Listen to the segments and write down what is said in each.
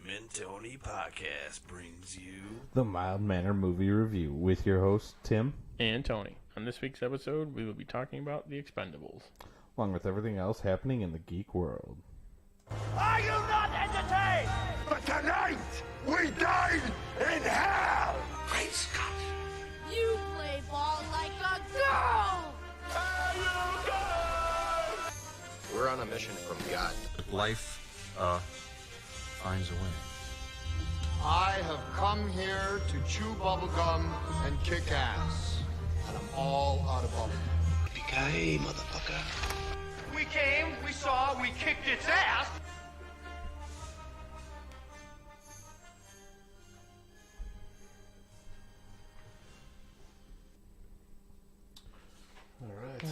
Tim and Tony podcast brings you the Mild Mannered Movie Review with your hosts, Tim and Tony. On this week's episode, we will be talking about The Expendables, along with everything else happening in the geek world. Are you not entertained? But tonight, we dine in hell! Great Scott. You play ball like a girl! We're on a mission from God. Life, finds a way. I have come here to chew bubblegum and kick ass. And I'm all out of bubblegum. Yippee-ki-yay, motherfucker. We came, we saw, we kicked its ass. All right.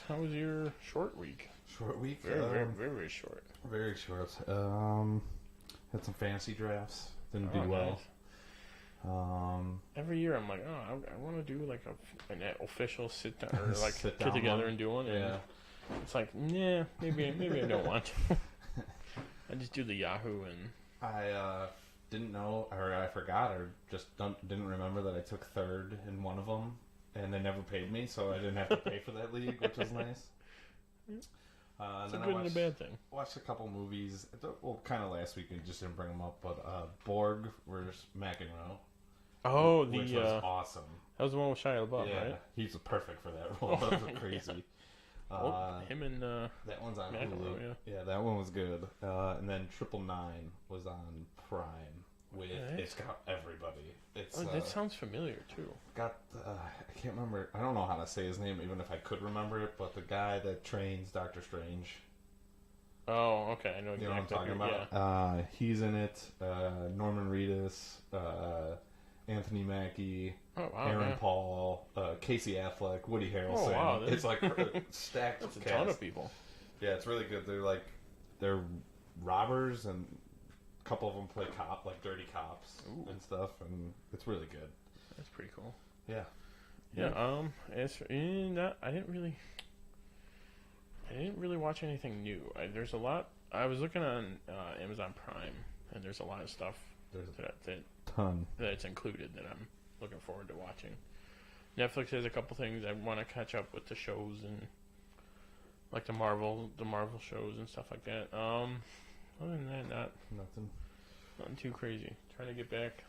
How was your short week? Short week. Very short. Very short. Had some fantasy drafts. Didn't do well. Nice. Every year I'm like, I want to do like an official sit down or like Sit get down together one. and do one. Yeah. And it's like, nah, maybe I don't want to. I just do the Yahoo and I didn't know, or I forgot, or just didn't remember that I took third in one of them, and they never paid me, so I didn't have to pay for that league, which was nice. it's And a then good and a bad thing. Watched a couple movies. Well, kind of last week, we just didn't bring them up, but Borg versus McEnroe. Oh, which was awesome. That was the one with Shia LaBeouf, Yeah, right? he's perfect for that role. That was crazy. Him and that one's on McEnroe, Hulu. Yeah, that one was good. And then 999 was on Prime. It's got everybody. That sounds familiar too. Got I can't remember. I don't know how to say his name, even if I could remember it. But the guy that trains Doctor Strange. Oh, okay, I know exactly. You know what I'm talking about? Yeah. He's in it. Norman Reedus, Anthony Mackie, Aaron Paul, Casey Affleck, Woody Harrelson. Oh, wow, it's like stacked. That's a cast. ton of people. Yeah, it's really good. They're robbers, and a couple of them play dirty cops and stuff, and it's really good. That's pretty cool. Yeah. As for I didn't really watch anything new. There's a lot. I was looking on Amazon Prime, and there's a lot of stuff. There's that ton that's included that I'm looking forward to watching. Netflix has a couple things I want to catch up with, the shows and like the Marvel shows and stuff like that. Other than that, nothing too crazy. Trying to get back.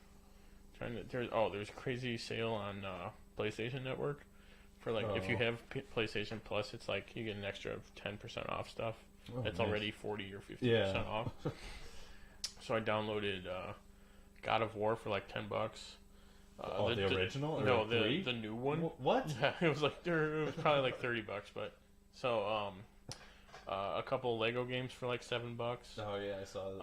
There's a crazy sale on PlayStation Network for if you have PlayStation Plus, it's like you get an extra 10% off stuff. It's nice. Already 40 or 50% off. So I downloaded God of War for like $10. The original? No, the new one. What? Yeah, it was probably like $30, but so a couple of Lego games for like $7. Oh yeah, I saw the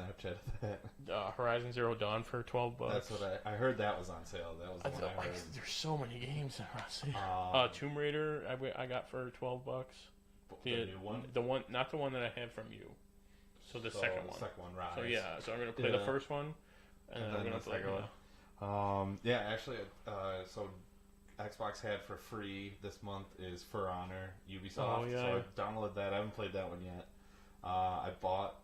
Snapchat of that. Horizon Zero Dawn for $12. That's what I heard. That was on sale. That was the one I heard. There's so many games that are on sale. Tomb Raider I got for $12. The new one? The one, not the one that I have from you. So the second one. Second one, right? So I'm gonna play the first one, and then I'm gonna play the second one. Actually, so Xbox had for free this month is For Honor, Ubisoft. So I downloaded that. I haven't played that one yet. I bought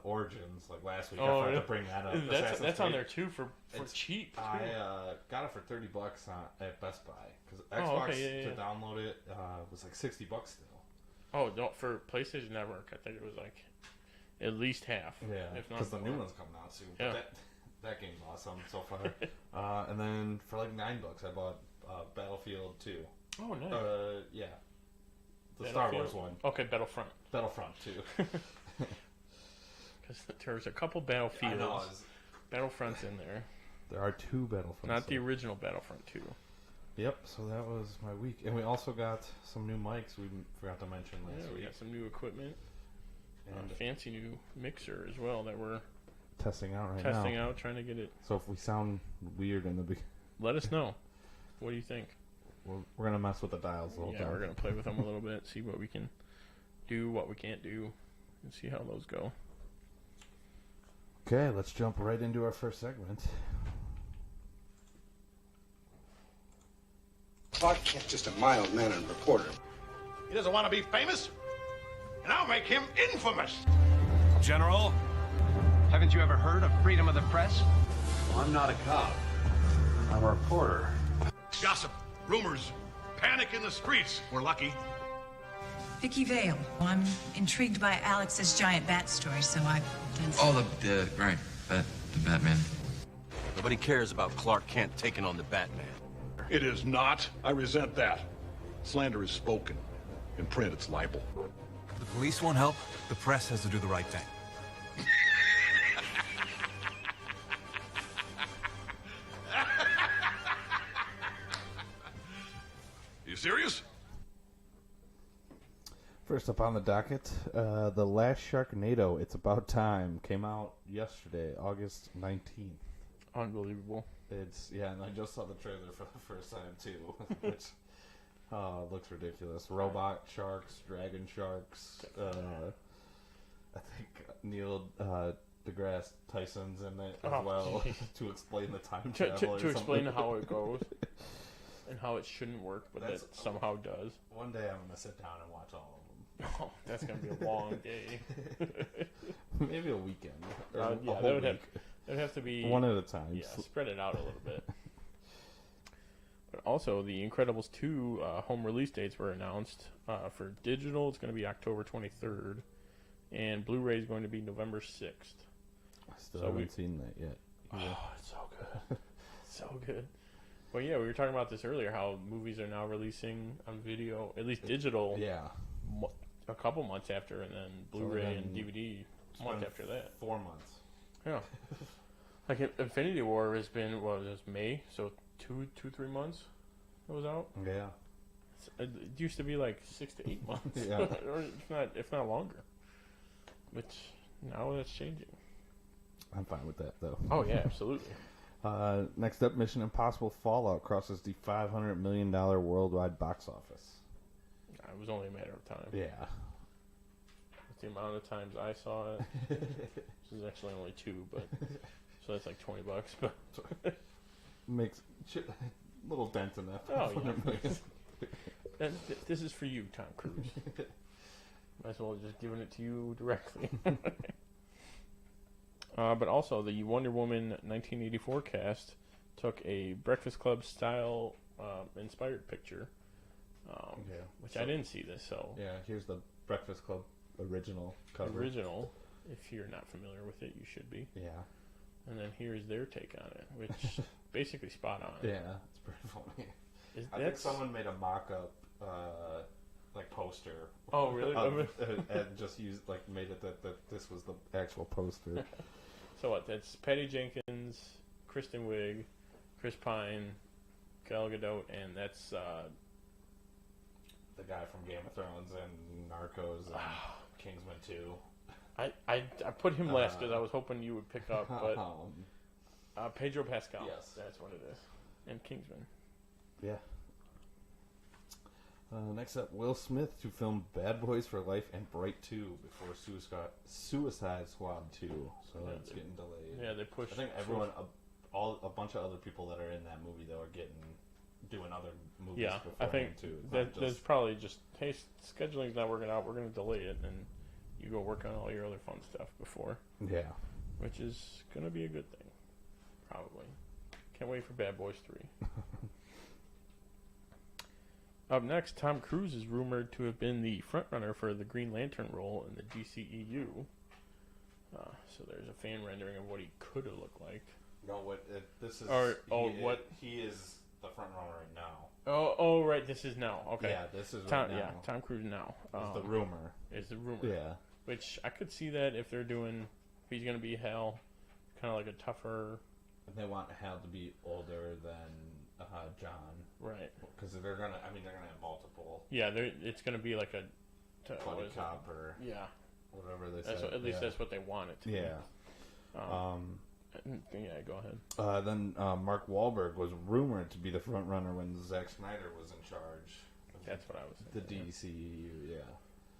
Origins last week. I forgot to bring that up. That's on there too for cheap. Too. I got it for $30 at Best Buy because Xbox to download it was like $60 still. Oh no, for PlayStation Network, I think it was like at least half. Yeah, because the new one's coming out soon. Yeah. But that game's awesome so far. And then for like $9, I bought Battlefield 2. Oh, nice. Yeah. The Star Wars one. Okay, Battlefront 2. Because there's a couple Battlefields. Battlefront's in there. There are 2 Battlefronts. Not the original Battlefront 2. Yep, so that was my week. And we also got some new mics we forgot to mention last week. We got some new equipment. And a fancy new mixer as well that we're testing out, trying to get it. So if we sound weird in the beginning, let us know. What do you think? We're going to mess with the dials a little bit. Yeah, we're going to play with them a little bit, see what we can do, what we can't do, and see how those go. Okay, let's jump right into our first segment. Clark Kent's just a mild-mannered reporter. He doesn't want to be famous, and I'll make him infamous. General, Haven't you ever heard of freedom of the press? Well, I'm not a cop. I'm a reporter. Gossip, rumors, panic in the streets. We're lucky. Vicky Vale. I'm intrigued by Alex's giant bat story, so I've done some... Oh, right. The Batman. Nobody cares about Clark Kent taking on the Batman. It is not. I resent that. Slander is spoken. In print, it's libel. The police won't help. The press has to do the right thing. You serious? First up on the docket, The Last Sharknado, It's About Time, came out yesterday, August 19th. Unbelievable. And I just saw the trailer for the first time, too, which looks ridiculous. Robot sharks, dragon sharks, I think Neil deGrasse Tyson's in it as well, to explain the time travel. To explain how it goes. And how it shouldn't work, but it somehow does. One day I'm going to sit down and watch all of them. Oh, that's going to be a long day. Maybe a weekend. Or that would have to be... one at a time. Yeah, spread it out a little bit. But also, the Incredibles 2 home release dates were announced. For digital, it's going to be October 23rd. And Blu-ray is going to be November 6th. I still haven't seen that yet. Yeah. Oh, it's so good. So good. Well, yeah, we were talking about this earlier, how movies are now releasing on video, at least digital, a couple months after, and then Blu-ray and DVD a month after that. 4 months. Yeah. Like, Infinity War has been, it was May, so 3 months it was out? Yeah. It used to be like 6 to 8 months, yeah. or if not longer, which now that's changing. I'm fine with that, though. Oh, yeah, absolutely. Next up, Mission Impossible Fallout crosses the $500 million worldwide box office. It was only a matter of time. Yeah. With the amount of times I saw it, this is actually only 2, but so that's like $20. But makes a little dent in that. Oh yeah. This is for you, Tom Cruise. Might as well have just given it to you directly. But also, the Wonder Woman 1984 cast took a Breakfast Club style inspired picture, which I didn't see this. So yeah, here's the Breakfast Club original cover. Original. If you're not familiar with it, you should be. Yeah. And then here's their take on it, which basically spot on. Yeah, it's pretty funny. I think someone made a mock-up like poster. Oh, really? And just made it that this was the actual poster. So what? That's Patty Jenkins, Kristen Wiig, Chris Pine, Gal Gadot, and that's the guy from Game of Thrones and Narcos and Kingsman 2. I put him last because I was hoping you would pick up, but Pedro Pascal. Yes, that's what it is, and Kingsman. Yeah. Next up, Will Smith to film Bad Boys for Life and Bright 2 before Suicide Squad 2. So that's getting delayed. Yeah, they pushed. I think everyone, a bunch of other people that are in that movie, though, are doing other movies. Yeah, I think too. There's probably just, hey, scheduling's not working out. We're going to delay it, and you go work on all your other fun stuff before. Yeah, which is going to be a good thing, probably. Can't wait for Bad Boys 3. Up next, Tom Cruise is rumored to have been the frontrunner for the Green Lantern role in the DCEU. So there's a fan rendering of what he could have looked like. No, this is... what? He is the frontrunner right now. Oh, right, this is now. Okay. Yeah, this is Tom, right now. Yeah, Tom Cruise now. It's the rumor. It's the rumor. Yeah. Which I could see that if they're doing... If he's going to be Hal, kind of like a tougher... And they want Hal to be older than... John, right? Because they're gonna have multiple. Yeah, it's gonna be like a buddy cop or whatever they say. At least that's what they want it to. Yeah. Yeah, go ahead. Then Mark Wahlberg was rumored to be the front runner when Zack Snyder was in charge. That's what I was thinking. The DCEU, yeah.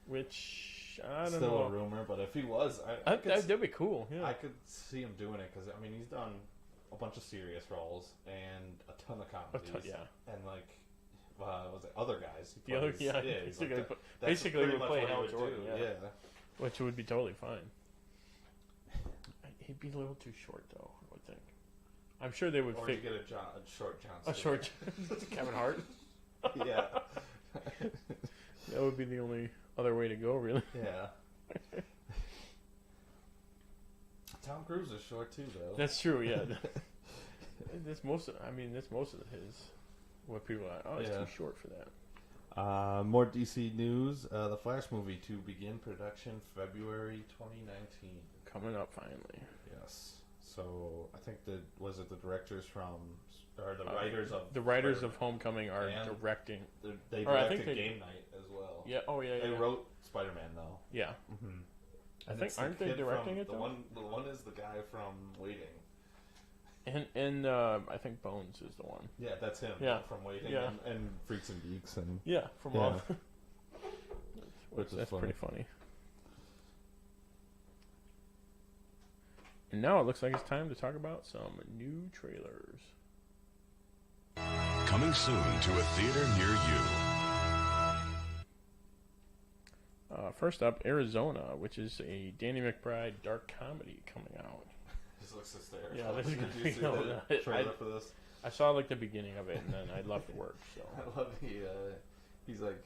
Which I don't know. Still a rumor, but if he was, that'd be cool. Yeah. I could see him doing it because he's done a bunch of serious roles and a ton of comedies. And was it other guys? Basically would play Hal Jordan. Yeah. Which would be totally fine. He'd be a little too short, though, I would think. I'm sure they would Or you get a short John Cena. A short Kevin Hart? Yeah. That would be the only other way to go, really. Yeah. Tom Cruise is short, too, though. That's true, yeah. That's most of his... What people are like, oh, he's too short for that. More DC news. The Flash movie to begin production February 2019. Coming up finally. Yes. So I think the directors from or the writers of the writers of Homecoming are directing. They directed Game Night as well. Yeah. Oh yeah. They wrote Spider-Man though. Yeah. Mm-hmm. I think aren't they directing it? The one is the guy from Waiting. And I think Bones is the one. Yeah, that's him. Yeah. From Waiting and Freaks and Geeks and from all. That's pretty funny. And now it looks like it's time to talk about some new trailers. Coming soon to a theater near you. First up, Arizona, which is a Danny McBride dark comedy coming out. This looks hysterical. Yeah, this is Did you see the trailer for this? I saw like the beginning of it, and then I left work. So I love he's like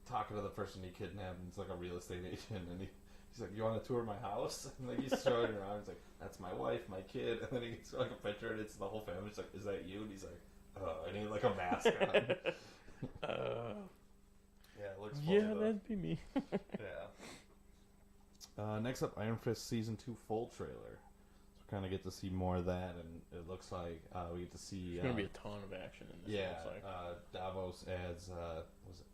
talking to the person he kidnapped, and it's like a real estate agent, and he's like, "You want to tour my house?" And like he's showing around. He's like, "That's my wife, my kid," and then he gets like a picture, and it's the whole family. It's like, "Is that you?" And he's like, "Oh," and he had like a mask on. Yeah, it looks funny, though. That'd be me. Yeah. Next up, Iron Fist Season 2 full trailer. So we kind of get to see more of that, and it looks like we get to see... There's going to be a ton of action in this. Yeah, like. Davos as, was it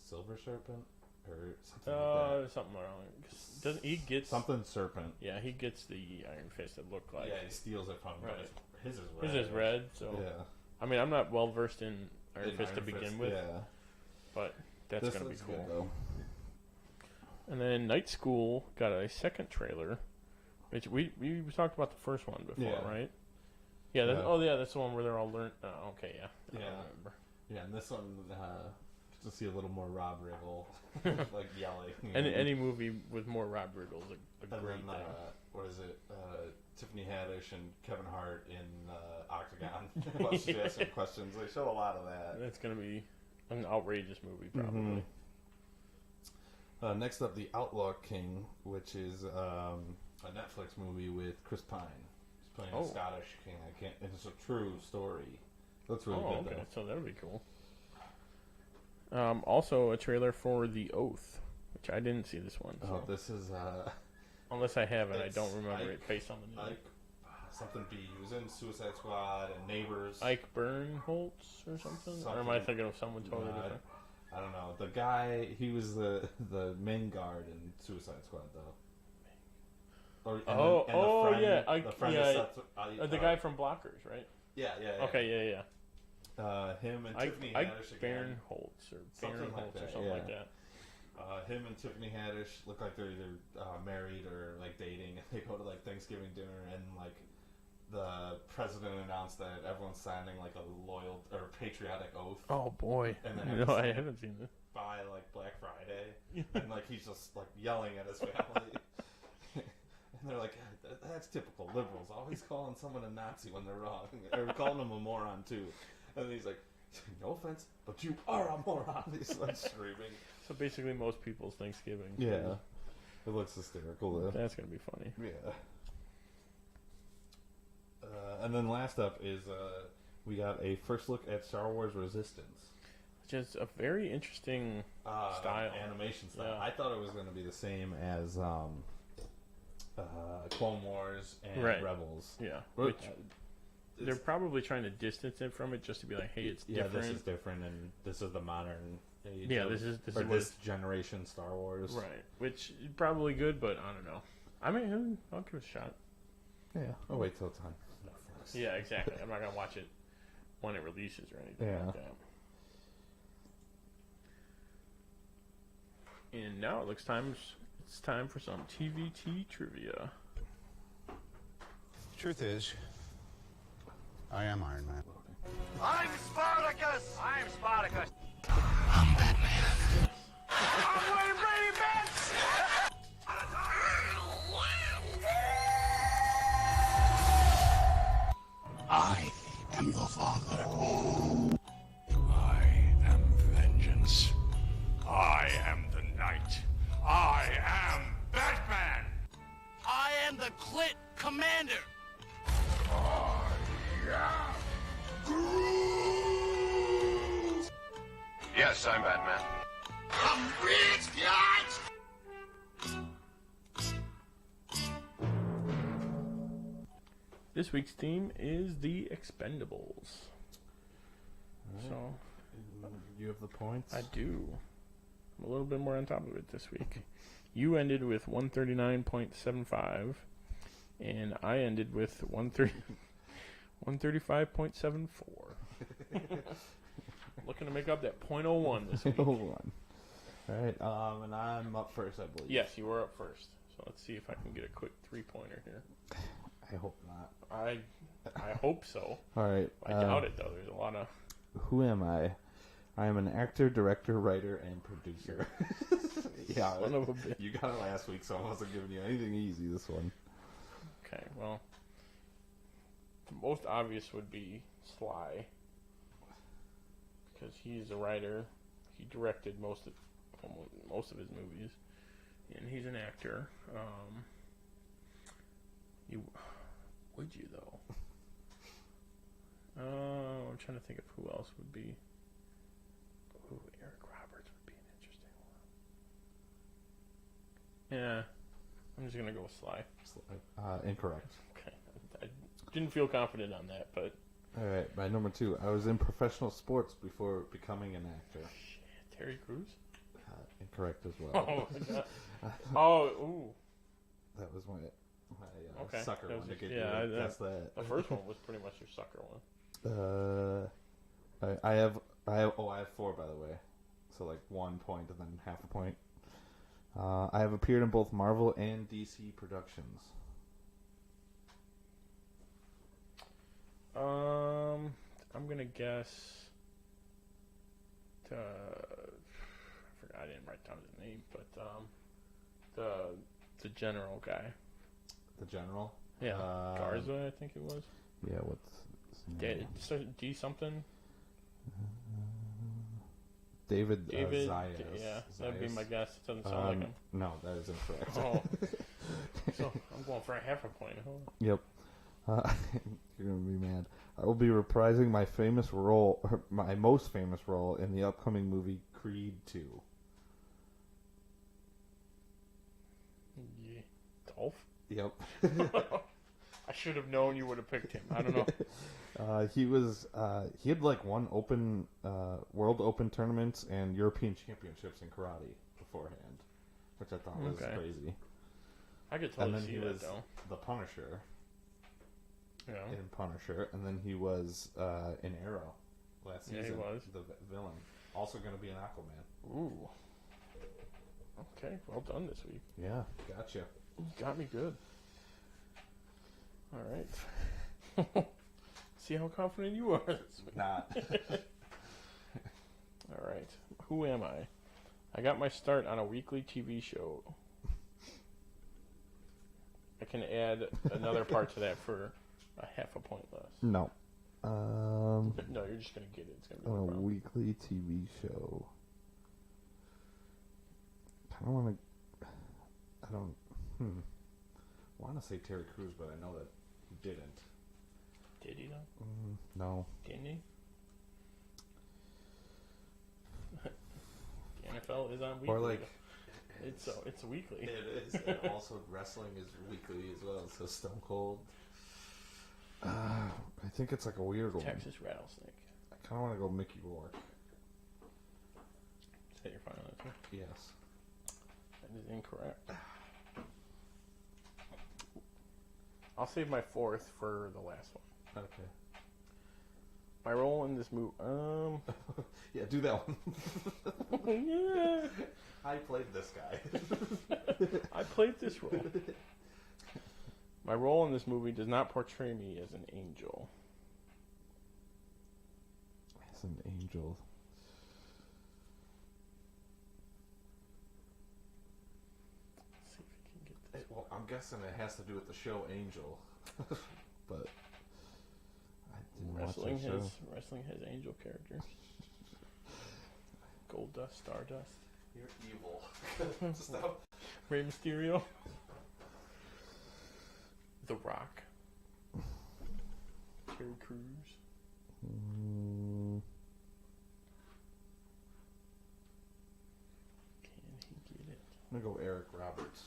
Silver Serpent? Or something like that. Something wrong. Doesn't he get... Something Serpent. Yeah, he gets the Iron Fist that look like... Yeah, he steals it from him. Right. His is red. His is red, so... Yeah. I mean, I'm not well versed in Iron Fist to begin with. Yeah. But that's going to be cool. Good, and then Night School got a second trailer, which we talked about the first one before, right? Yeah. That's the one where they're all learned. Oh, okay, yeah. I remember. Yeah, and this one to see a little more Rob Riggle, like yelling. Any movie with more Rob Riggle is a great thing. What is it? Tiffany Haddish and Kevin Hart in Octagon. She asked some questions. They showed a lot of that. It's going to be an outrageous movie, probably. Mm-hmm. Next up, The Outlaw King, which is a Netflix movie with Chris Pine. He's playing a Scottish king. It's a true story. Looks really good, okay. though. So that would be cool. Also, a trailer for The Oath, which I didn't see this one. So. Oh, this is... Unless I have it, I don't remember it based on the news. Something B. He was in Suicide Squad and Neighbors. Ike Bernholtz or something? Or am I thinking of someone totally different? I don't know. The guy, he was the main guard in Suicide Squad, though. The guy from Blockers, right? Yeah. Okay, yeah. Him and Tiffany Haddish again. Bernholtz or something like that. Him and Tiffany Haddish look like they're either married or like dating, and they go to like Thanksgiving dinner, and like the president announced that everyone's signing like a loyal or patriotic oath. Oh boy! And then I haven't seen this. By like Black Friday, and like he's just like yelling at his family, and they're like, "That's typical liberals, always calling someone a Nazi when they're wrong, or calling them a moron too." And then he's like, "No offense, but you are a moron." He's like screaming. So basically, most people's Thanksgiving. Yeah, it looks hysterical though. That's gonna be funny. Yeah. And then last up is we got a first look at Star Wars Resistance, which is a very interesting style, animation style. Yeah. I thought it was going to be the same as Clone Wars and Rebels. Yeah, which they're probably trying to distance it from it, just to be like, hey, it's different. This is different, and this is the modern age. Yeah, this is this generation Star Wars, right? Which is probably good, but I don't know. I mean, I'll give it a shot. Yeah, I'll wait till it's on Netflix. Yeah, exactly. I'm not gonna watch it when it releases or anything like that. And now it's time for some TvT Trivia. Truth is, I am Iron Man. I'm Spartacus! I'm Spartacus. I'm Batman. I'm Wayne Brady Betts! the Clit Commander. Yes, I'm Batman. This week's theme is the Expendables. Right. So, you have the points? I do. I'm a little bit more on top of it this week. You ended with 139.75, and I ended with 135.74. Looking to make up that 0.01 this week. 0.01. All right, and I'm up first, I believe. Yes, you were up first. So let's see if I can get a quick three-pointer here. I hope not. I hope so. All right. I doubt it, though. There's a lot of... Who am I? I am an actor, director, writer, and producer. Yeah, you got it last week, so I wasn't giving you anything easy this one. Okay, well, the most obvious would be Sly, because he's a writer. He directed most of his movies, and he's an actor. Would you though? I'm trying to think of who else would be. Ooh, Eric Roberts would be an interesting one. Yeah, I'm just gonna go with Sly. Incorrect. Okay, I didn't feel confident on that, but. All right, my number 2. I was in professional sports before becoming an actor. Shit, Terry Crews. Incorrect as well. Oh my god. Oh, ooh. That was my okay. Sucker one to get you. Guess that. The first one was pretty much your sucker one. I have 4, by the way. So like 1 point and then half a point. I have appeared in both Marvel and DC productions. I'm gonna guess. I forgot. I didn't write down his name, but the general guy. The general. Yeah, Garza, I think it was. Yeah, what's his name? D something. David Zayas. Yeah, that'd be my guess. It doesn't sound like him. No, that is incorrect. Oh. So I'm going for a half a point. Huh? Yep. You're gonna be mad. I will be reprising my most famous role in the upcoming movie Creed 2. Yeah. Dolph? Yep. I should have known you would have picked him. I don't know. He had like won World Open tournaments and European championships in karate beforehand, which I thought was crazy. I could totally see that, though. The Punisher. Yeah. In Punisher, and then he was in Arrow last season. Yeah, he was. The villain. Also going to be an Aquaman. Ooh. Okay, well done this week. Yeah, gotcha. You got me good. All right. See how confident you are this week. Not. All right. Who am I? I got my start on a weekly TV show. I can add another part to that for a half a point less. No. No, you're just going to get it. It's gonna be a weekly TV show. I want to say Terry Crews, but I know that he didn't. Did he though? No. Didn't he? The NFL is on weekly. Or like it's weekly. It is. And also wrestling is weekly as well. So Stone Cold. I think it's like a weird one. Texas Rattlesnake. I kind of want to go Mickey Rourke. Is that your final answer? Yes. That is incorrect. I'll save my fourth for the last one. Okay. My role in this movie. Yeah, do that one. Yeah. I played this guy. I played this role. My role in this movie does not portray me as an angel. As an angel. Let's see if we can get this. Well, I'm guessing it has to do with the show Angel. But I didn't watch that show. Wrestling has angel characters. Gold Dust, Stardust. You're evil. Stop. Rey Mysterio. The Rock. Terry Crews. Can he get it? I'm gonna go Eric Roberts.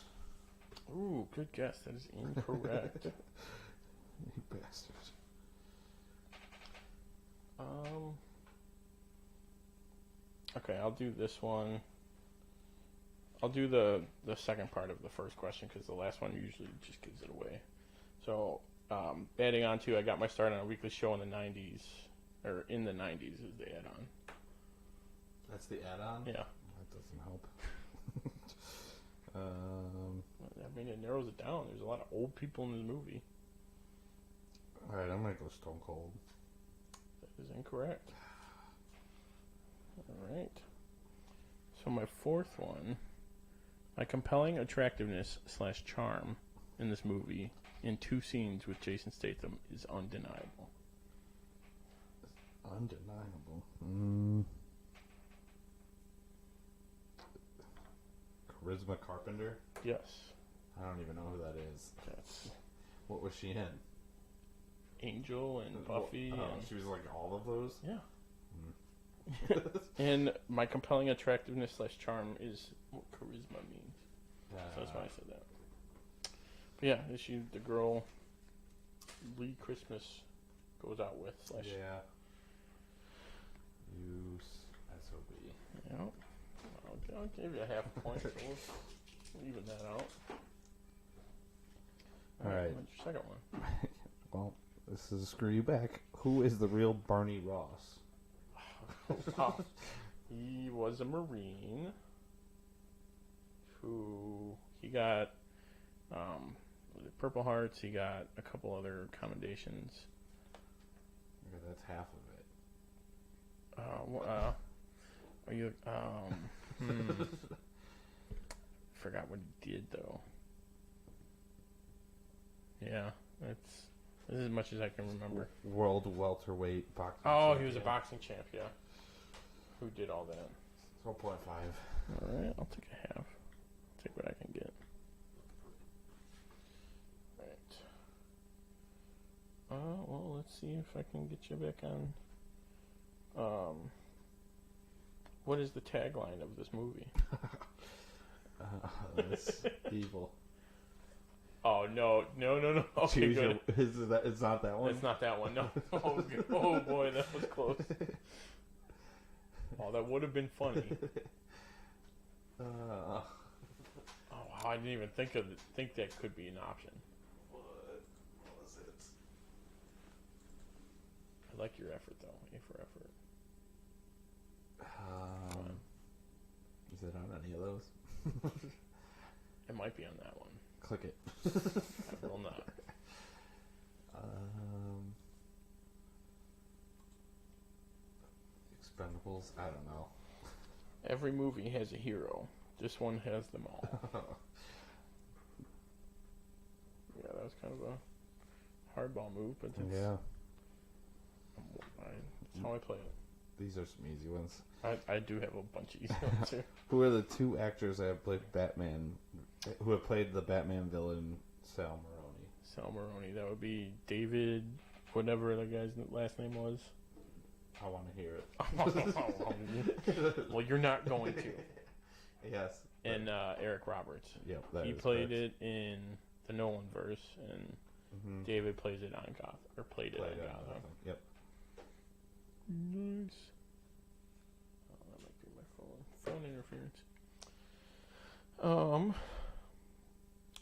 Ooh, good guess. That is incorrect. You bastards. Okay, I'll do this one. I'll do the second part of the first question because the last one usually just gives it away. So, adding on to, I got my start on a weekly show in the 90s, or in the 90s is the add-on. That's the add-on? Yeah. That doesn't help. I mean, it narrows it down. There's a lot of old people in this movie. Alright, I'm gonna go Stone Cold. That is incorrect. Alright. So my fourth one, my compelling attractiveness / charm in this movie in 2 scenes with Jason Statham is undeniable. Undeniable. Charisma Carpenter? Yes. I don't even know who that is. That's What was she in? Angel and Buffy. And she was like all of those? Yeah. And my compelling attractiveness / charm is what charisma means. So that's why I said that. But yeah, is she the girl Lee Christmas goes out with / Yeah. Use SOB. Yeah. I'll give you a half a point, so we'll even that out. Alright. What's your second one? Well, this is Screw You Back. Who is the real Barney Ross? Wow. He was a Marine who he got Purple Hearts, he got a couple other commendations. Okay, that's half of it. Are you forgot what he did though. Yeah, this is as much as I can remember. World welterweight boxing. Oh, he was a boxing champ, yeah. Who did all that? 12.5. Alright, I'll take a half. Take what I can get. Alright. Well, let's see if I can get you back on. What is the tagline of this movie? It's evil. Oh, no. Okay, good. It's not that one? It's not that one, no. Oh boy, that was close. Oh, that would have been funny. Oh, wow, I didn't even think that could be an option. What was it? I like your effort, though. A for effort. Is it on any of those? It might be on that one. Click it. I will not. Expendables? I don't know. Every movie has a hero. This one has them all. Yeah, that was kind of a hardball move, but that's, yeah. That's how I play it. These are some easy ones. I do have a bunch of easy ones too. Who are the 2 actors that have played Batman, who have played the Batman villain Sal Maroni? Sal Maroni. That would be David, whatever the guy's last name was. I want to hear it. Well, you're not going to. Yes. And Eric Roberts. Yep. He played it in the Nolan verse, and David plays it on Gotham, or played it on Gotham. Yep. Nice. Oh, that might be my phone interference.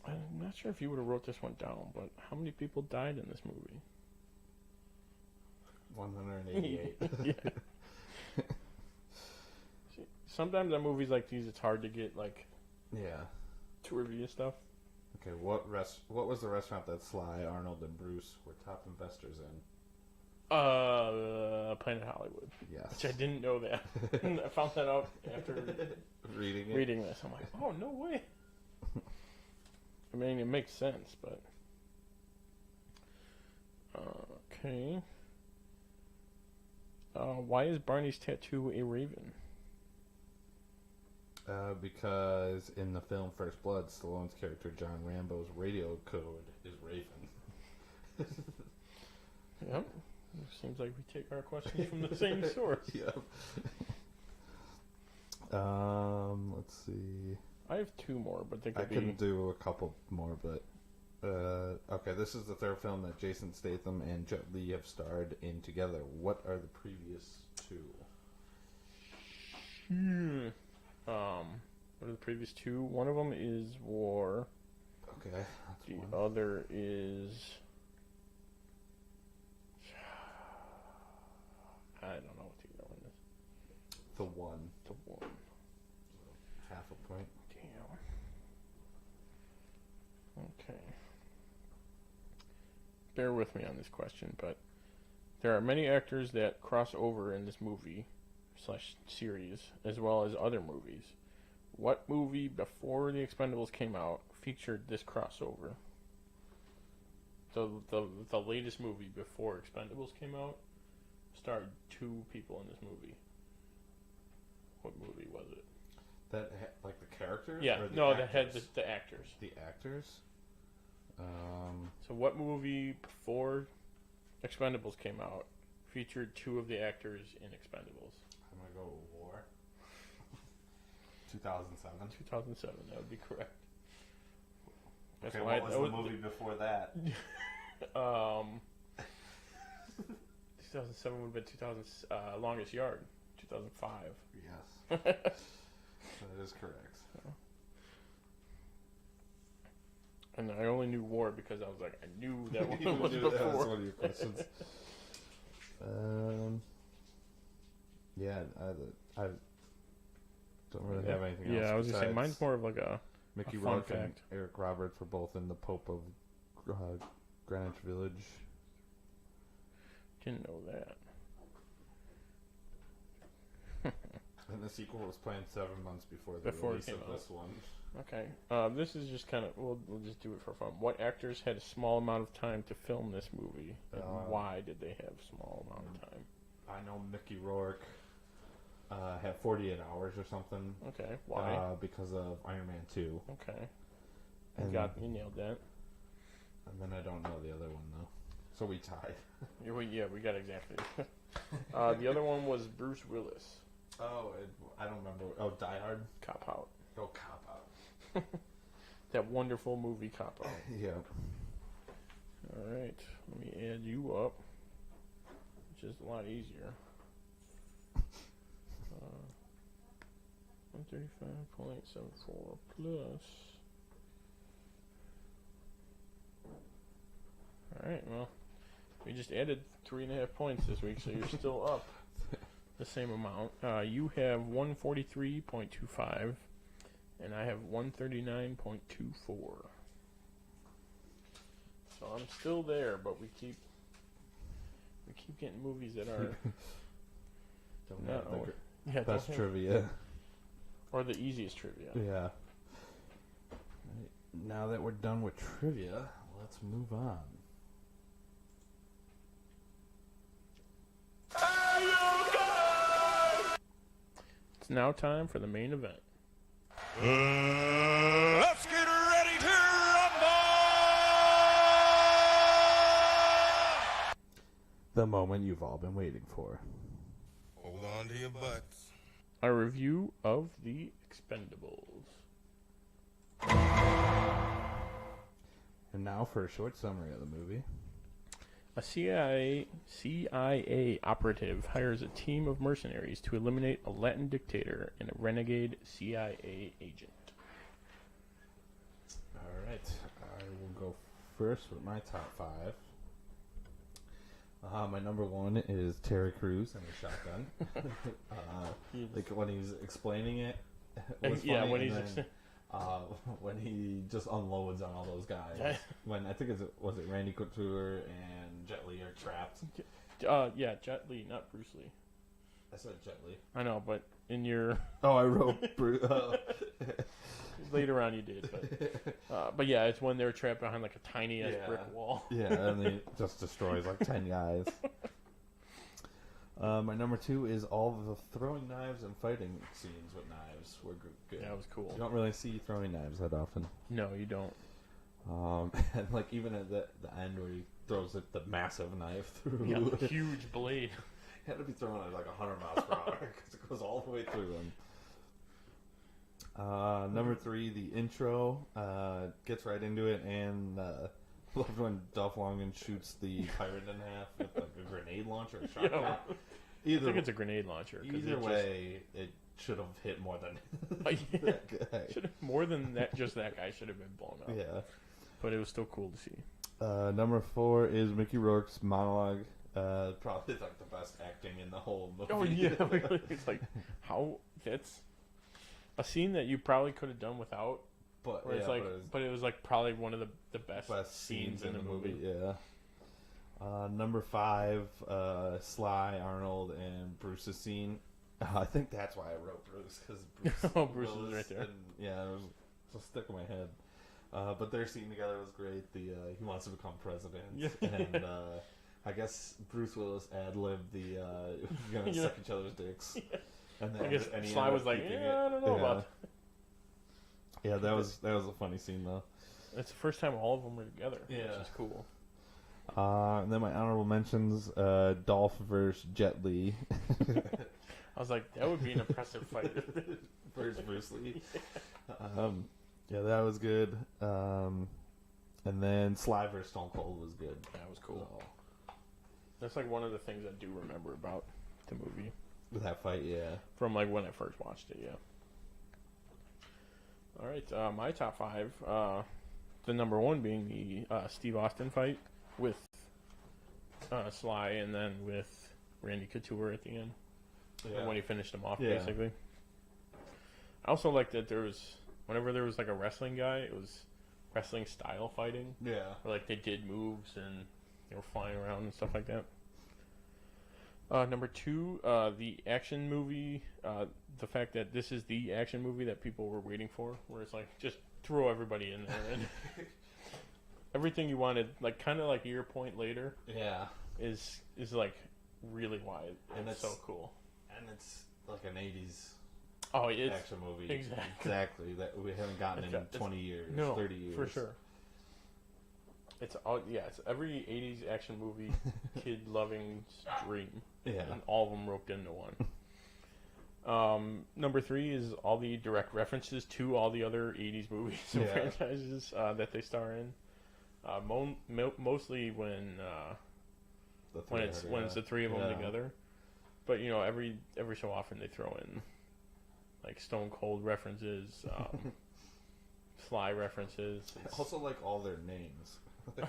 I'm not sure if you would have wrote this one down, but how many people died in this movie? 188. Yeah. See, sometimes on movies like these, it's hard to get trivia stuff. Okay, what was the restaurant that Sly, Arnold, and Bruce were top investors in? Planet Hollywood. Yes. Which I didn't know that. I found that out after reading this. I'm like, oh, no way. I mean, it makes sense, but... Okay. Why is Barney's tattoo a raven? Because in the film First Blood, Stallone's character John Rambo's radio code is Raven. Yep. Seems like we take our questions from the same source. Yep. Let's see. I have two more, but they could I can do a couple more, but okay. This is the third film that Jason Statham and Jet Li have starred in together. What are the previous two? What are the previous two? One of them is War. Okay. The other is... I don't know what the other one is. The One. The One. Half a point. Damn. Okay. Bear with me on this question, but there are many actors that cross over in this movie / series, as well as other movies. What movie before The Expendables came out featured this crossover? The latest movie before Expendables came out starred two people in this movie. What movie was it? That like the characters? Yeah, or the no, actors? the actors. The actors. So what movie before Expendables came out featured two of the actors in Expendables? I'm gonna go War. 2007. 2007. That would be correct. Okay, what was the movie before that? 2007 would have been 2000 Longest Yard, 2005. Yes. That is correct. And I only knew War because I was like, I knew that one was that before. was one of your questions. Yeah, I don't really have anything else. Yeah, I was gonna say mine's more of like a Mickey fun Rourke and fact. Eric Roberts were both in The Pope of Greenwich Village. Didn't know that. And the sequel was planned 7 months before the release of this one. Okay. This is just kind of we'll just do it for fun. What actors had a small amount of time to film this movie, and why did they have a small amount of time? I know Mickey Rourke had 48 hours or something. Okay. Why? Because of Iron Man 2. Okay. And You nailed that. And then I don't know the other one though. So we tied. Yeah, we got exactly. The other one was Bruce Willis. Oh, I don't remember. Oh, Die Hard? Cop Out. Oh, Cop Out. That wonderful movie Cop Out. Yeah. Alright, let me add you up, which is a lot easier. 135.74 plus. Alright, well, we just added 3.5 points this week, so you're still up the same amount. You have 143.25, and I have 139.24. So I'm still there, but we keep getting movies that are best trivia. Or the easiest trivia. Yeah. Right. Now that we're done with trivia, let's move on. It's now time for the main event. Let's get ready to rumble! The moment you've all been waiting for. Hold on to your butts. A review of The Expendables. And now for a short summary of the movie. A CIA operative hires a team of mercenaries to eliminate a Latin dictator and a renegade CIA agent. Alright, I will go first with my top 5. My number 1 is Terry Crews and a shotgun. Like when he's explaining it was funny, yeah, when he's when he just unloads on all those guys. When I think was it Randy Couture and Jet Li are trapped. Yeah, Jet Li, not Bruce Lee. I said Jet Li. I know, but in your I wrote Bruce. Later on you did, but yeah, it's when they're trapped behind like a tiny ass brick wall. Yeah, and he just destroys like 10 guys. My number 2 is all the throwing knives and fighting scenes with knives were good. Yeah, it was cool. You don't really see throwing knives that often. No, you don't. And like even at the end where throws the massive knife through. Yeah, huge blade. Had to be thrown at like 100 miles per hour because it goes all the way through him. Number 3, the intro gets right into it, and loved when Dolph Lundgren shoots the pirate in half with like a grenade launcher or shotgun. I think it's a grenade launcher. Either way, it should have hit more than that guy. More than that, just that guy should have been blown up. Yeah, but it was still cool to see. Number 4 is Mickey Rourke's monologue. Probably like the best acting in the whole movie. Oh yeah, it's like how that's a scene that you probably could have done without. But it's like, but it was like probably one of the best scenes in the movie. Yeah. Number 5, Sly, Arnold, and Bruce's scene. I think that's why I wrote Bruce, because Bruce is right there. Yeah, it was stuck in my head. But their scene together was great. He wants to become president, and I guess Bruce Willis ad-libbed the "we're gonna suck each other's dicks." Yeah. And then I guess Sly was like, "Yeah, I don't know about." Yeah, that was a funny scene though. It's the first time all of them were together. Yeah, which is cool. And then my honorable mentions: Dolph versus Jet Li. I was like, that would be an impressive fight versus Bruce Lee. Yeah, that was good. And then Sly vs. Stone Cold was good. That was cool. So. That's like one of the things I do remember about the movie. That fight, yeah. From like when I first watched it, yeah. All right, my top 5. The number 1 being the Steve Austin fight with Sly, and then with Randy Couture at the end. Yeah. When he finished him off, basically. I also like that whenever there was like a wrestling guy, it was wrestling style fighting. Yeah. Where like they did moves and they were flying around and stuff like that. Number 2, the action movie. The fact that this is the action movie that people were waiting for, where it's like just throw everybody in there and everything you wanted, like kind of like Your Point Later. Yeah. Is like really wide and it's so cool. And it's like an 80s action movie. Exactly. That we haven't gotten in 20 years, 30 years. For sure. It's every 80s action movie kid loving dream. Yeah. And all of them roped into one. Number 3 is all the direct references to all the other 80s movies and franchises that they star in. Mostly when it's the 3 of them together. But you know, every so often they throw in like Stone Cold references, Sly references. Also, like all their names.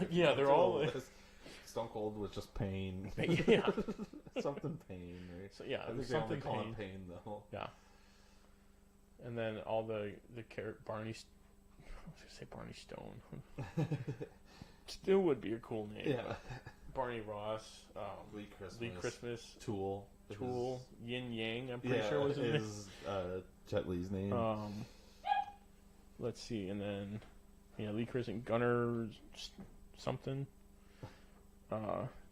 Yeah, they're all. Stone Cold was just Pain. Yeah, something Pain. Right? So, yeah, I think they only call him Pain though. Yeah. And then all the Barney. I was gonna say Barney Stone. Still would be a cool name. Yeah. Barney Ross, Lee Christmas, Tool, Yin Yang. I'm pretty sure was his name. Jet Li's name. Let's see, and then Lee Christmas, Gunner something,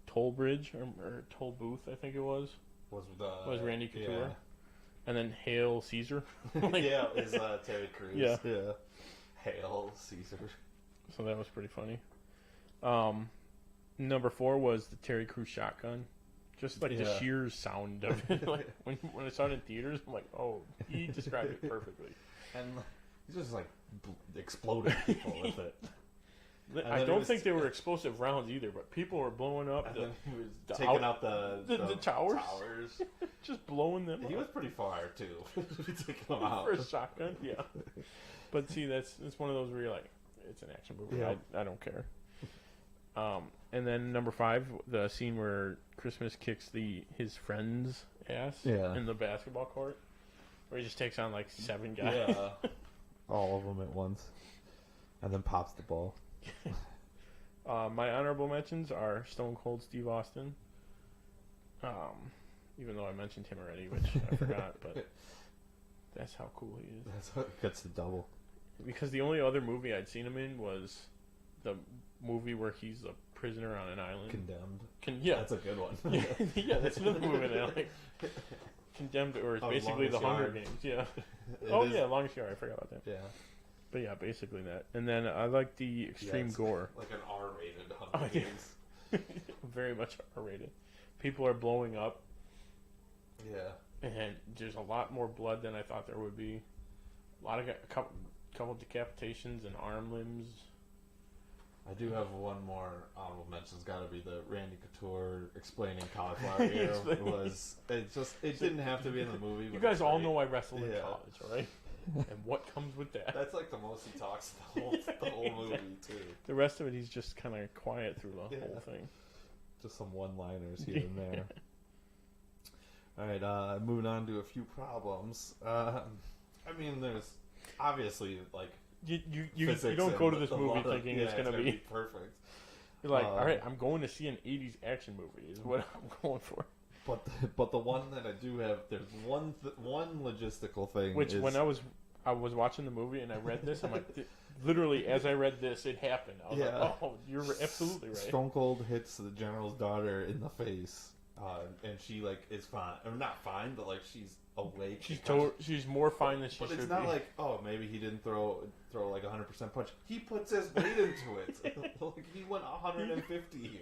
Toll Bridge or Toll Booth, I think it was Randy Couture, and then Hail Caesar. Is Terry Crews. Yeah. Hail Caesar. So that was pretty funny. Number 4 was the Terry Crews shotgun. Just like the sheer sound of it. Like when I saw it in theaters, I'm like, oh, he described it perfectly. And he's just like exploding people with it. I don't think they were explosive rounds either, but people were blowing up. He was taking out the towers. Just blowing them up. He was pretty far too. Taking them out. For a shotgun, yeah. But see, it's one of those where you're like, it's an action movie. Yeah. I don't care. And then number 5, the scene where Christmas kicks his friend's ass in the basketball court, where he just takes on like 7 guys. Yeah. All of them at once. And then pops the ball. My honorable mentions are Stone Cold Steve Austin. Even though I mentioned him already, which I forgot, but that's how cool he is. That's what gets the double. Because the only other movie I'd seen him in was the movie where he's a prisoner on an island. Condemned. Yeah. That's a good one. Yeah, that's another movie that I like. Condemned, or it's basically the Hunger Games. Yeah. Longest Yard. I forgot about that. Yeah. But yeah, basically that. And then I like the extreme gore. Like an R-rated Hunger Games. Very much R-rated. People are blowing up. Yeah. And there's a lot more blood than I thought there would be. A couple decapitations and arm limbs. I do have one more honorable mention. It's got to be the Randy Couture explaining cauliflower ear. It didn't have to be in the movie. You guys all know I wrestled in college, all right? And what comes with that? That's like the most he talks the whole movie too. The rest of it, he's just kind of quiet through the whole thing. Just some one-liners here and there. All right, moving on to a few problems. I mean, there's obviously like you don't go to this movie thinking it's gonna be perfect. You're like, all right, I'm going to see an '80s action movie. Is what I'm going for. But the one that I do have, there's one logistical thing. Which when I was watching the movie and I read this, I'm like, literally as I read this, it happened. I was like, oh, you're absolutely right. Stone Cold hits the general's daughter in the face, and she like is fine, or not fine, but like she's awake. She's more fine than she should be. But it's not like, oh, maybe he didn't throw like 100% punch. He puts his weight into it. Like he went 150.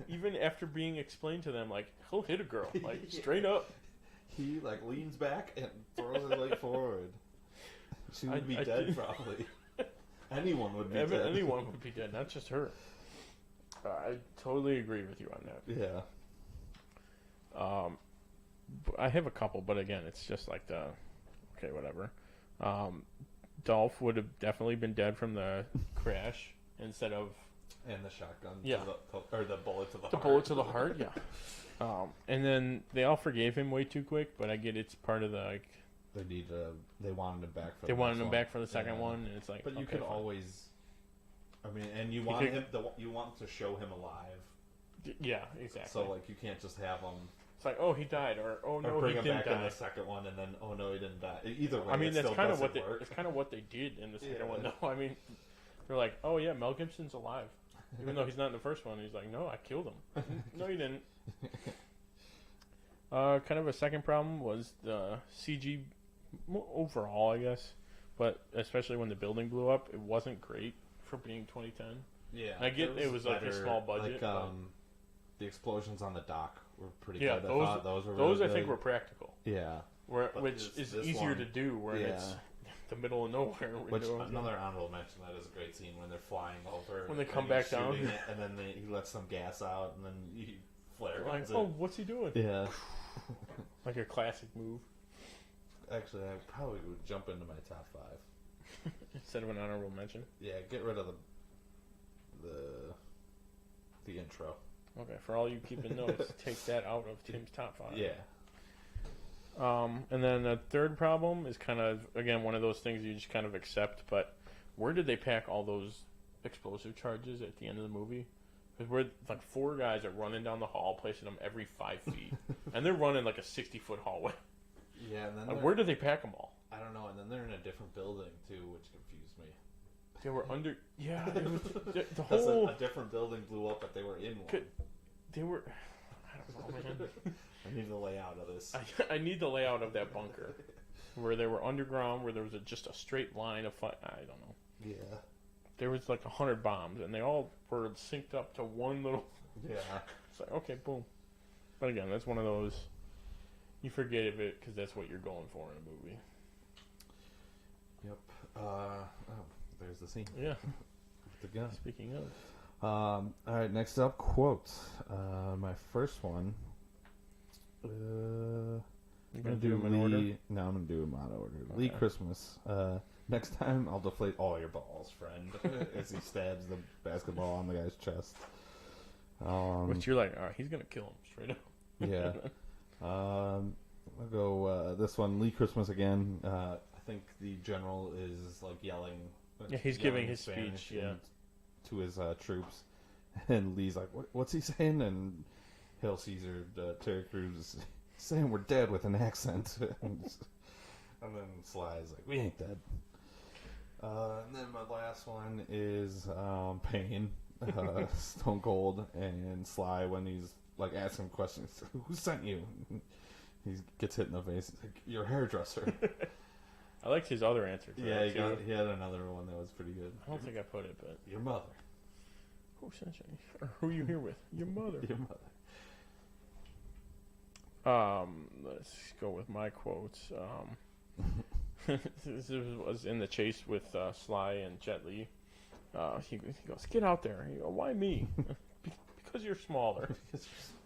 Even after being explained to them, like, he'll hit a girl, like, straight up. He, like, leans back and throws her leg forward. She would be dead, probably. Anyone would be dead. Anyone would be dead, not just her. I totally agree with you on that. Yeah. I have a couple, but again, it's just like okay, whatever. Dolph would have definitely been dead from the crash instead of... And the shotgun, or the bullet to the heart. The bullet to the heart, yeah. And then they all forgave him way too quick, but I get it's part of the like. They wanted him back for. They wanted him back for the second one, and it's like. But you could always. I mean, and you want you want to show him alive. Yeah, exactly. So like, you can't just have him. It's like, oh, he died, or oh no, bring he him didn't back die. in the second one, and then oh no, he didn't die. Either way, I mean, that's kind of what work. it's kind of what they did in the second one. No, I mean, they're like, oh yeah, Mel Gibson's alive. Even though he's not in the first one, he's like, no, I killed him. No, you didn't. Kind of a second problem was the CG overall, I guess, but especially when the building blew up, it wasn't great for being 2010. Yeah, I get it was like a small budget. Like, the explosions on the dock were pretty good. I thought those were really those I good. think were practical. Yeah, which is easier to do where it's the middle of nowhere. Which another honorable mention, that is a great scene when they're flying over. When they come back down, and then he lets some gas out, and then he flare guns it. Oh, what's he doing? Yeah, like a classic move. Actually, I probably would jump into my top 5 instead of an honorable mention. Yeah, get rid of the intro. Okay, for all you keeping notes, take that out of Tim's top 5. Yeah. And then the third problem is kind of, again, one of those things you just kind of accept, but where did they pack all those explosive charges at the end of the movie? Because we're like 4 guys are running down the hall, placing them every 5 feet. And they're running like a 60-foot hallway. Yeah, and then where did they pack them all? I don't know, and then they're in a different building, too, which confused me. They were under... Yeah, it was, the whole... A different building blew up, but they were in one. They were... I don't know, man. I need the layout of this. I need the layout of that bunker. Where they were underground, where there was just a straight line of fight. I don't know. Yeah. There was like 100 bombs, and they all were synced up to one little... Yeah. It's like, okay, boom. But again, that's one of those... You forget of it, because that's what you're going for in a movie. Yep. There's the scene. Yeah. The gun. Speaking of... all right, next up, quotes. My first one... You're going to do them in order? No, I'm going to do them out of order. Okay. Lee Christmas. Next time, I'll deflate all your balls, friend. As he stabs the basketball on the guy's chest. Which you're like, all right, he's going to kill him straight up. Yeah. I'll go this one. Lee Christmas again. I think the general is like yelling. Yeah, he's giving his speech. Yeah. To his troops, and Lee's like, "What's he saying?" And Hail Caesar, Terry Crews is saying we're dead with an accent, and then Sly is like, "We ain't dead." And then my last one is Payne, Stone Cold, and Sly when he's like asking questions. Who sent you? He gets hit in the face. He's like, your hairdresser. I liked his other answer. Yeah, he had another one that was pretty good. I don't think I put it, but your mother. Oh, sunshine. Or who are you here with? Your mother. Your mother. Let's go with my quotes. This was in the chase with Sly and Jet Li. He goes, "Get out there." You go, "Why me?" Because you're smaller.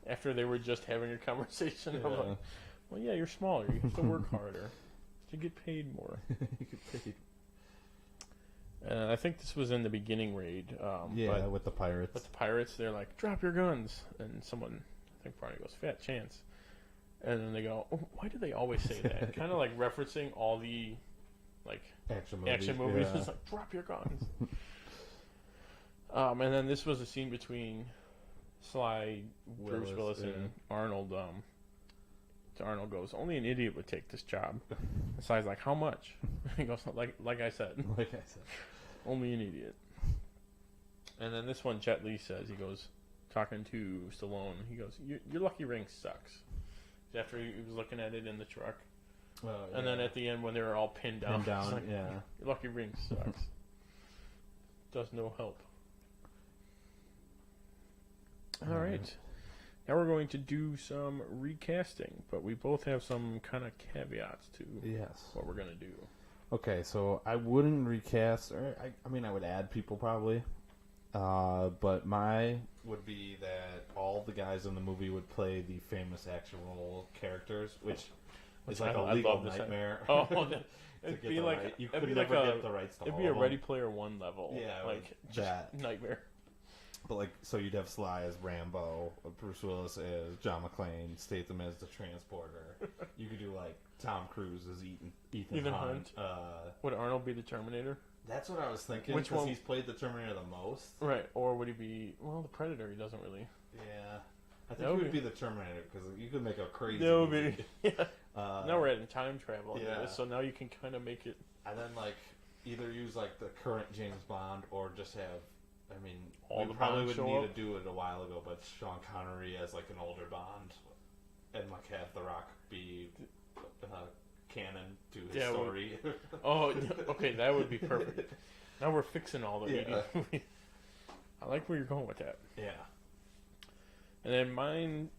After they were just having a conversation, I'm like, "Well, yeah, you're smaller. You have to work harder to get paid more." You get paid. I think this was in the beginning raid. With the pirates. With the pirates, they're like, "Drop your guns," and someone, I think Barney goes, "Fat chance." And then they go, "Oh, why do they always say that?" Kind of like referencing all the action movies. It's like, "Drop your guns." And then this was a scene between Sly, Bruce Willis, and Arnold. Arnold goes, "Only an idiot would take this job." And Sly's like, "How much?" He goes, like I said. Like I said. Only an idiot. And then this one, Jet Li says, he goes, talking to Stallone, he goes, your lucky ring sucks. After he was looking at it in the truck. And then at the end when they were all pinned down, like, your lucky ring sucks. Does no help. Alright. Now we're going to do some recasting, but we both have some kind of caveats to what we're going to do. Okay, so I wouldn't recast, or I mean I would add people probably, but my would be that all the guys in the movie would play the famous action role characters, which is like a legal nightmare. It'd be like you could never get the rights to all of them. It'd be a Ready Player One level, just that nightmare. But so you'd have Sly as Rambo, Bruce Willis as John McClane, Statham as the transporter. You could do Tom Cruise as Ethan Hunt. Would Arnold be the Terminator? That's what I was thinking. Which one? He's played the Terminator the most. Right, or would he be the Predator? He doesn't really. Yeah, I think he would be the Terminator because you could make a crazy. That would be. Now we're adding time travel. Yeah. So now you can kind of make it. And then either use the current James Bond or just have. I mean, we probably would need to do it a while ago, but Sean Connery as an older Bond, and have The Rock be canon to his story. Okay, that would be perfect. Now we're fixing all the movies. I like where you're going with that. Yeah. And then mine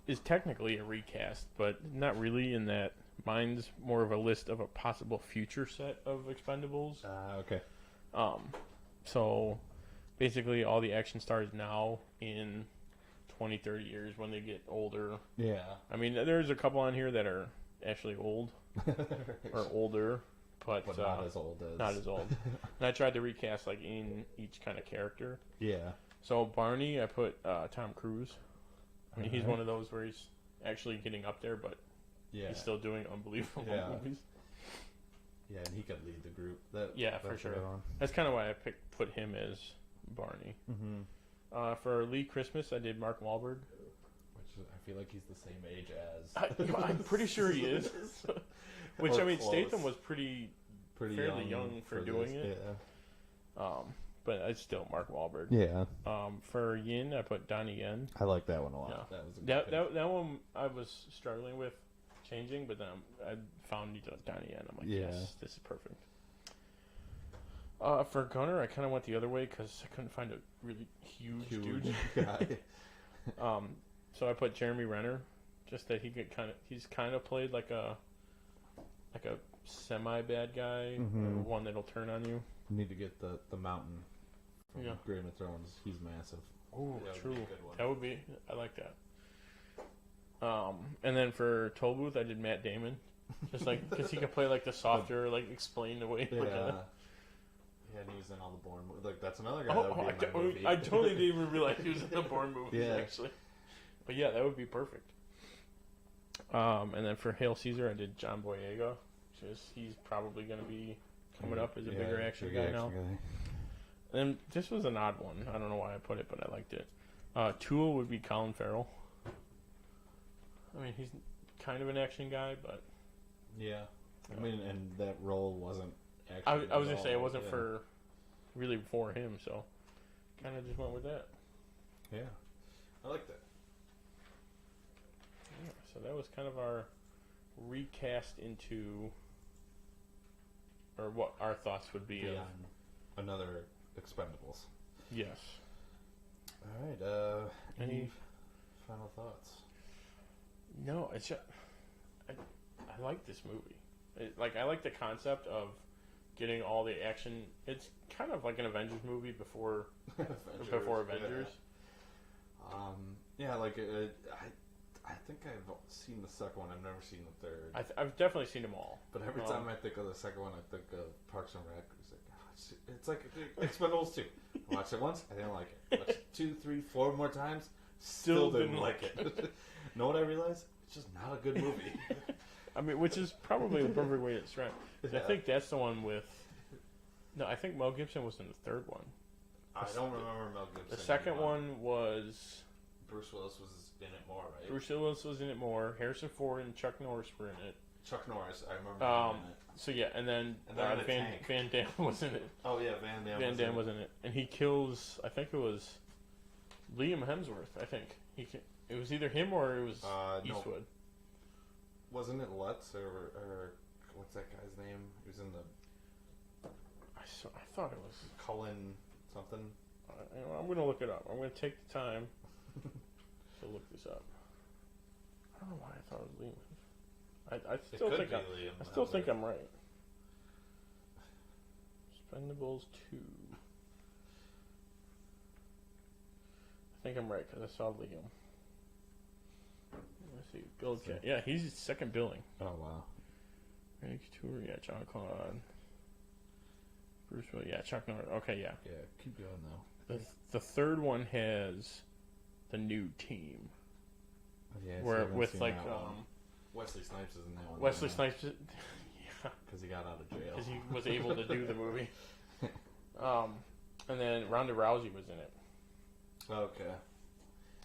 is technically a recast, but not really in that mine's more of a list of a possible future set of Expendables. Okay. So basically all the action stars now in 20, 30 years when they get older. Yeah. I mean, there's a couple on here that are actually old or older, but not as old as. Not as old. And I tried to recast in each kind of character. Yeah. So Barney, I put Tom Cruise. I mean, he's one of those where he's actually getting up there, but he's still doing unbelievable movies. Yeah, and he could lead the group. For sure. That's kind of why I put him as Barney. Mm-hmm. For Lee Christmas, I did Mark Wahlberg. Which I feel like he's the same age as. I'm pretty sure he is. Which, I mean, Statham was fairly young for doing it. Yeah. But it's still Mark Wahlberg. Yeah. For Yin, I put Donnie Yen. I like that one a lot. Yeah. That one I was struggling with changing, but then I found Donnie Yen. I'm like, yes, this is perfect. For Gunner, I kind of went the other way because I couldn't find a really huge dude. guy. So I put Jeremy Renner, just that he's kind of played like a semi bad guy, or one that'll turn on you. You need to get the mountain from Game of Thrones. He's massive. Oh, true. That would be. I like that. And then for Toll Booth, I did Matt Damon, just because he can play the softer, explain away. Yeah, and he was in all the Bourne movies. That's another guy that would be in my movie. I totally didn't even realize he was in the Bourne movies, actually. But yeah, that would be perfect. And then for Hail Caesar, I did John Boyega. He's probably going to be coming up as a bigger action guy now. And this was an odd one. I don't know why I put it, but I liked it. Tool would be Colin Farrell. I mean, he's kind of an action guy, but... Yeah. I mean, and that role wasn't actually... I was going to say, it wasn't really for him, so kind of just went with that. Yeah. I like that. Yeah, so that was kind of our recast into... Or what our thoughts would be on another Expendables. Yes. All right. Any final thoughts? No, it's just, I like this movie. I like the concept of getting all the action. It's kind of like an Avengers movie before Avengers. Yeah, I think I've seen the second one. I've never seen the third. I've definitely seen them all. But every time I think of the second one, I think of Parks and Rec. It's like Expendables 2. I watched it once, I didn't like it. Watched it 2, 3, 4 more times, still didn't like it. Know what I realized? It's just not a good movie. I mean, which is probably the perfect way to describe it. Yeah. I think that's the one with... No, I think Mel Gibson was in the third one. I don't remember Mel Gibson. The second one was... Bruce Willis was in it more, right? Bruce Willis was in it more. Harrison Ford and Chuck Norris were in it. Chuck Norris, I remember him in it. So yeah, and then Van Damme was in it. Oh yeah, Van Damme was in it, and he kills. I think it was Liam Hemsworth. I think it was either him or it was Eastwood. No. Wasn't it Lutz or what's that guy's name? He was in the. I thought it was Cullen something. I'm going to look it up. I'm going to take the time to look this up. I don't know why I thought it was Liam. I still think I'm right. Expendables 2. I think I'm right because I saw Liam. Let's see. Bill. Yeah, he's second billing. Oh wow. Rick Tour, yeah, John Claude. Bruce Willis, yeah, Chuck Norris. Okay, yeah. Yeah, keep going though. The third one has the new team. Yeah, where with like Wesley Snipes is in that one. Wesley Snipes, yeah, because he got out of jail. Because he was able to do the movie. And then Ronda Rousey was in it. Okay.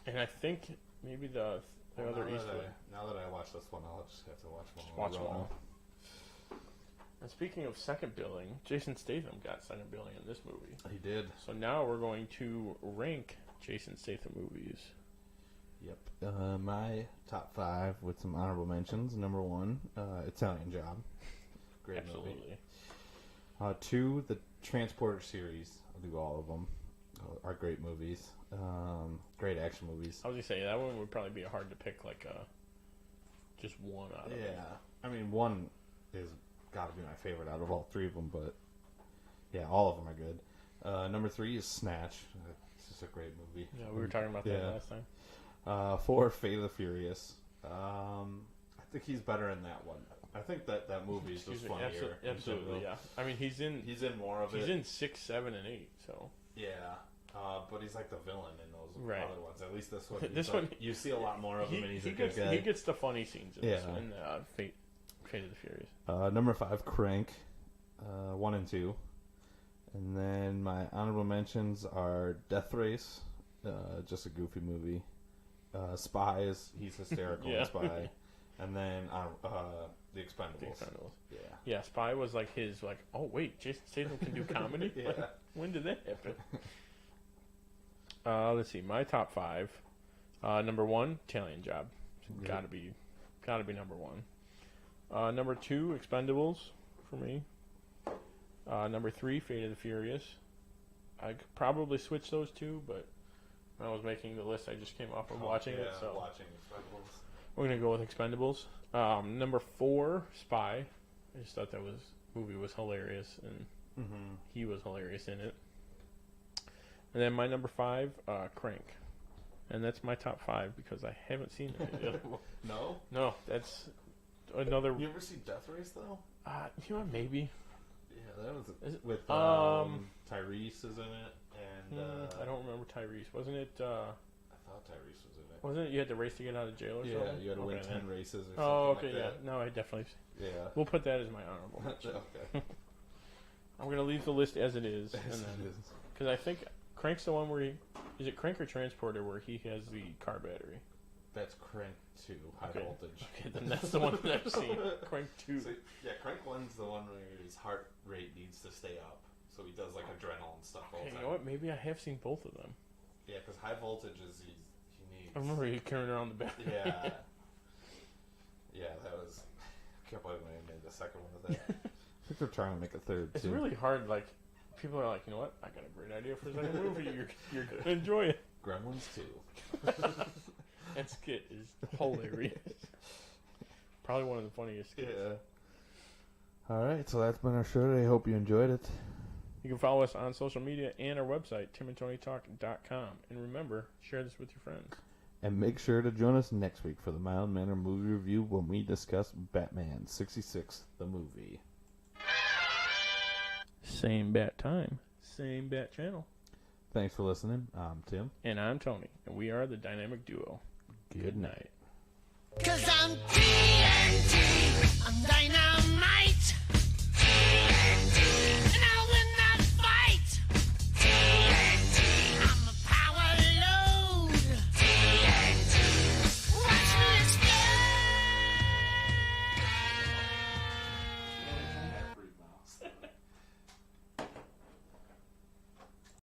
And I think maybe the other Eastwood. Now that I watch this one, I'll just have to watch one. Watch them all. And speaking of second billing, Jason Statham got second billing in this movie. He did. So now we're going to rank Jason Statham movies. Yep. My top 5 with some honorable mentions. Number 1, Italian Job. Great Absolutely. movie. 2, the Transporter series. I'll do all of them. Are great movies. Great action movies. I was going to say, that one would probably be hard to pick just one out of it. Yeah. I mean, one is got to be my favorite out of all 3 of them, but yeah, all of them are good. Number 3 is Snatch. It's just a great movie. Yeah, we were talking about that last time. 4, Fate of the Furious. I think he's better in that one. I think that movie is just funnier. Absolutely, yeah. I mean, he's in more of it. He's in 6, 7, and 8. So yeah, but he's like the villain in those other ones. At least this one. This one, you see a lot more of him, and he's a good guy. He gets the funny scenes in this one. Fate of the Furious. Number 5, Crank, 1 and 2, and then my honorable mentions are Death Race, just a goofy movie. Spies, he's hysterical in Spy, and then the Expendables. Yeah, Spy was like his oh wait, Jason Statham can do comedy. Yeah. Like, when did that happen? Let's see, my top 5. Number 1, Italian Job. Gotta be number 1. Number 2, Expendables for me. Number 3, Fate of the Furious. I could probably switch those two, but when I was making the list, I just came off of watching it. So watching Expendables. We're gonna go with Expendables. Number 4, Spy. I just thought that movie was hilarious, and he was hilarious in it. And then my number 5, Crank. And that's my top 5 because I haven't seen it yet. No, that's another. You ever see Death Race though? You know what, maybe. Yeah, that was with Tyrese is in it, and I don't remember Tyrese. Wasn't it? I thought Tyrese was in it. Wasn't it? You had to race to get out of jail or something. Yeah, you had to win 10 races or something. Oh, okay, like yeah. that. No, I definitely. Yeah. We'll put that as my honorable mention. Okay. I'm gonna leave the list as it is, because I think Crank's the one where is it Crank or Transporter where he has the car battery? That's Crank 2, High Voltage. Okay, then that's the one that I've seen. Crank 2. So, yeah, Crank 1's the one where his heart rate needs to stay up, so he does like adrenaline stuff all the time. You know what? Maybe I have seen both of them. Yeah, because High Voltage is he needs. I remember he carrying around the battery. Yeah. Yeah, that was. I can't believe they made the second one of that. I think they're trying to make a third. It's too. really hard. Like people are like, you know what? I got a great idea for the movie. You're going to enjoy it. Gremlins 2. That skit is hilarious. Probably one of the funniest skits. Yeah. All right, so that's been our show today. Hope you enjoyed it. You can follow us on social media and our website, timandtonytalk.com. And remember, share this with your friends. And make sure to join us next week for the Mild Manner movie review when we discuss Batman 66, the movie. Same bat time, same bat channel. Thanks for listening. I'm Tim. And I'm Tony. And we are the Dynamic Duo. Good night. 'Cause I'm TNT, I'm dynamite.